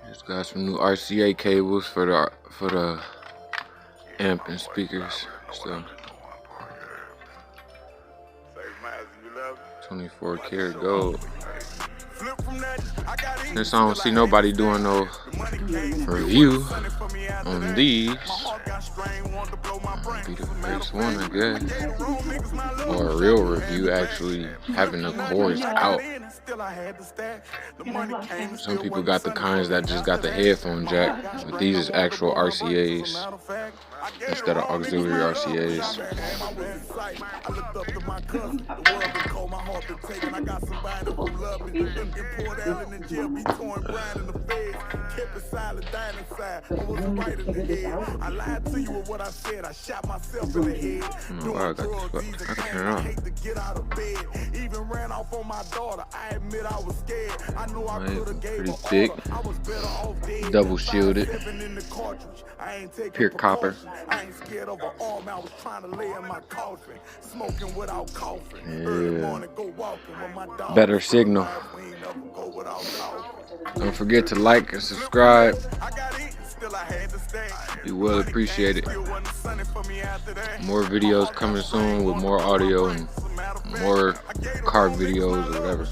Just got some new RCA cables for the amp and speakers. So 24 karat gold. Since I don't see nobody doing no review on these, be the first one, I guess, or a real review, actually having the cords out. Some people got the kinds that just got the headphone jack, but these is actual RCAs instead of auxiliary RCAs. I lied to you with what I said. I shot myself in the head. I got this. I can turn it hate to get out of bed. Even ran off on my daughter. I admit I was scared. I know I could have gave pretty thick. I was better off dead. Double shielded. Pure copper. I ain't scared of an arm. I was trying to lay in my coffin, smoking without coughing. Yeah. Better signal. Don't forget to like and subscribe. Be well appreciated. More videos coming soon with more audio and more car videos or whatever.